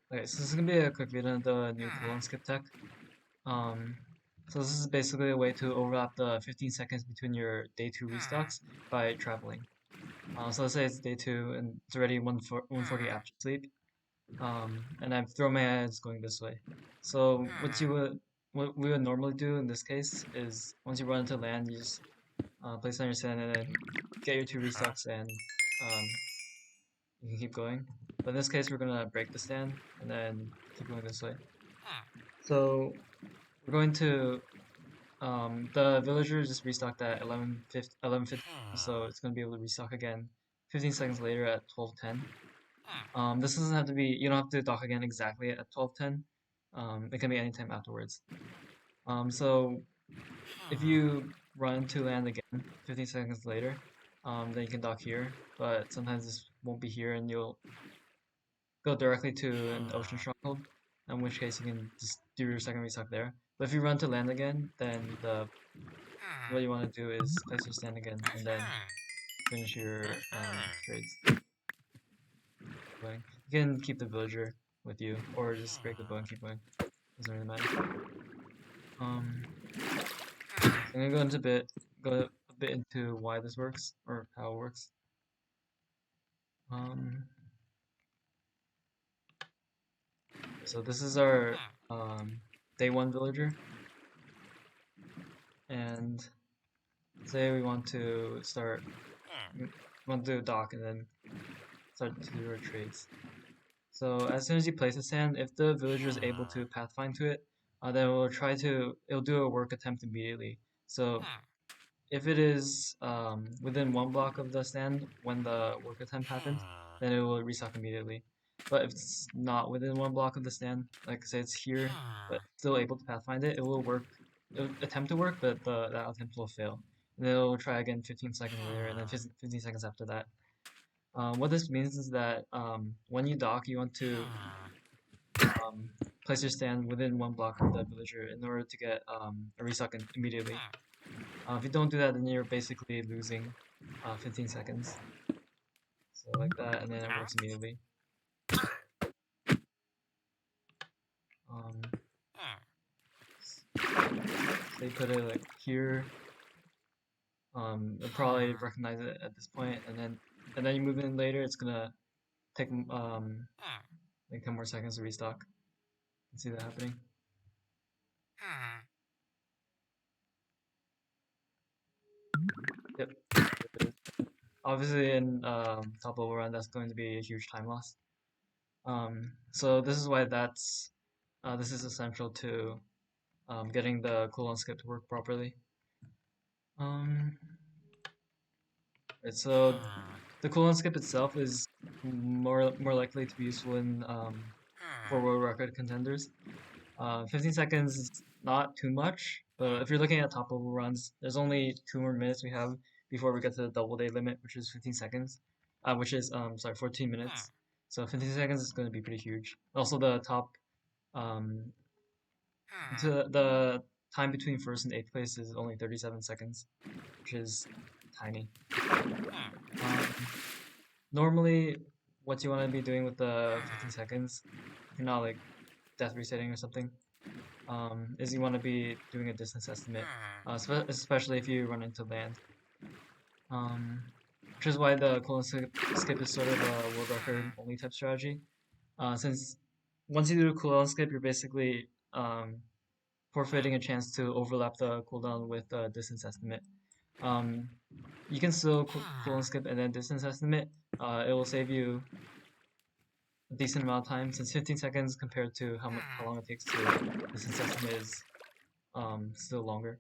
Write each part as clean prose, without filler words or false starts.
Okay, so this is gonna be a quick video on the new cooldown skip tech. Um, so this is basically a way to overlap the 15 seconds between your day 2 restocks by traveling. So let's say it's day 2 and it's already 140 after sleep. And I've thrown my ads going this way. So what we would normally do in this case is once you run into land, you just place on your sand and then get your 2 restocks and um, you can keep going. But in this case, we're gonna break the stand and then keep going this way. So we're going to the villager just restocked at 11:50, so it's gonna be able to restock again 15 seconds later at 12:10. This doesn't have to be, you don't have to dock again exactly at 12:10. It can be anytime afterwards. So if you run to land again 15 seconds later, then you can dock here, but sometimes this won't be here and you'll go directly to an ocean stronghold, in which case you can just do your second restock there. But if you run to land again, then what you want to do is place your stand again and then finish your trades. Going. You can keep the villager with you, or just break the bow and keep going. Doesn't really matter. So I'm gonna go a bit into why this works or how it works. Um, so this is our day 1 villager, and say we want to dock and then start to do our trades. So as soon as you place a sand, if the villager is able to pathfind to it, then it'll do a work attempt immediately. So if it is within 1 block of the stand when the work attempt happens, then it will restock immediately. But if it's not within 1 block of the stand, like say it's here, but still able to pathfind it, it will work. It'll attempt to work, but that attempt will fail. And then it'll try again 15 seconds later, and then 15 seconds after that. What this means is that when you dock, you want to um, place your stand within 1 block of the villager in order to get a restock immediately. If you don't do that, then you're basically losing 15 seconds. So like that, and then it works immediately. Um, so you put it like here. It'll probably recognize it at this point, and then you move in later. It's gonna take like 10 more seconds to restock. You can see that happening. Yep. Obviously, in top level run, that's going to be a huge time loss. So this is why this is essential to getting the cooldown skip to work properly. Um, right, so the cooldown skip itself is more likely to be useful in for world record contenders. 15 seconds is not too much, but if you're looking at top level runs, there's only 2 more minutes we have before we get to the double day limit, which is 15 seconds, which is 14 minutes. So 15 seconds is going to be pretty huge. Also, um, the time between first and 8th place is only 37 seconds, which is tiny. Normally, what you want to be doing with the 15 seconds, if you're not like death resetting or something, is you want to be doing a distance estimate, especially if you run into land. Which is why the colon skip is sort of a world record only type strategy. Since once you do a cooldown skip, you're basically forfeiting a chance to overlap the cooldown with distance estimate. Um, you can still cooldown skip and then distance estimate. It will save you a decent amount of time, since 15 seconds compared to how long it takes to distance estimate is still longer.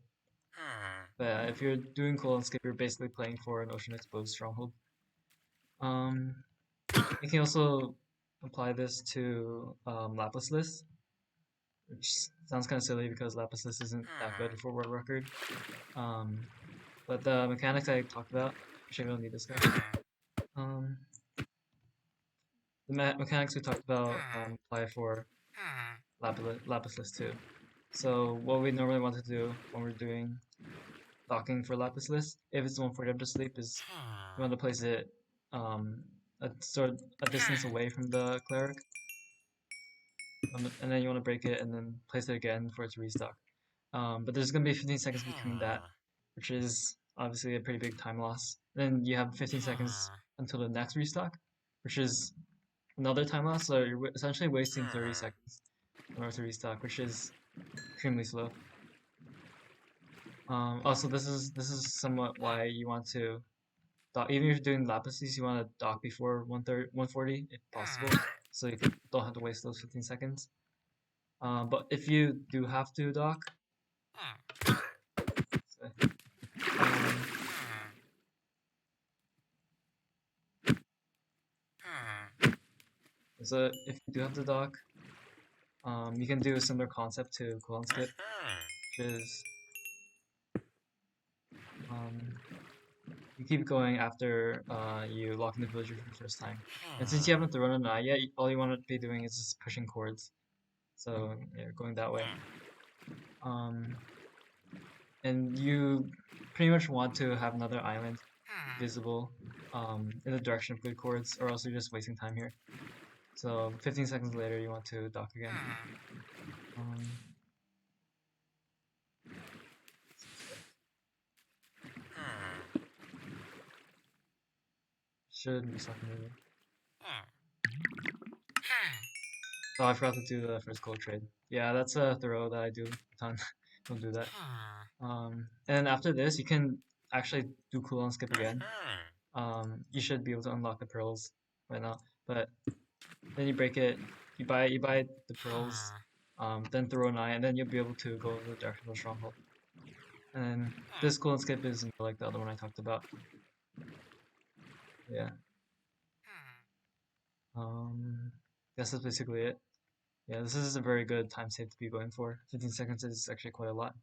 But if you're doing cooldown skip, you're basically playing for an ocean exposed stronghold. Um, you can also apply this to Lapis list, which sounds kind of silly because Lapis list isn't that good for world record. But the mechanics I talked about, actually we don't need this guy. Um, the mechanics we talked about apply for Lapis list too. So what we normally want to do when we're doing docking for Lapis list, if it's 140 up to sleep, is we want to place it a distance away from the cleric. and then you want to break it and then place it again for it to restock. But there's gonna be 15 seconds between that, which is obviously a pretty big time loss. Then you have 15 seconds until the next restock, which is another time loss. So you're essentially wasting 30 seconds in order to restock, which is extremely slow. Also, this is somewhat why you want to dock. Even if you're doing lapises, you want to dock before 140 if possible, so you don't have to waste those 15 seconds. But if you do have to dock, so, um, so if you do have to dock, you can do a similar concept to cooldown skip, which is um, you keep going after you lock in the villager for the first time. And since you haven't thrown an eye yet, all you want to be doing is just pushing chords. So yeah, going that way. And you pretty much want to have another island visible in the direction of good chords, or else you're just wasting time here. So 15 seconds later, you want to dock again. Um, should be something moving. Oh, I forgot to do the first gold trade. Yeah, that's a throw that I do a ton. Don't do that. And after this, you can actually do cooldown skip again. You should be able to unlock the pearls right now, but then you break it. You buy the pearls, then throw an eye, and then you'll be able to go in the direction of the stronghold. And then this cooldown skip is like the other one I talked about. Yeah. Guess that's basically it. Yeah, this is a very good time save to be going for. 15 seconds is actually quite a lot.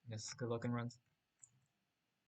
Yes, good luck and runs.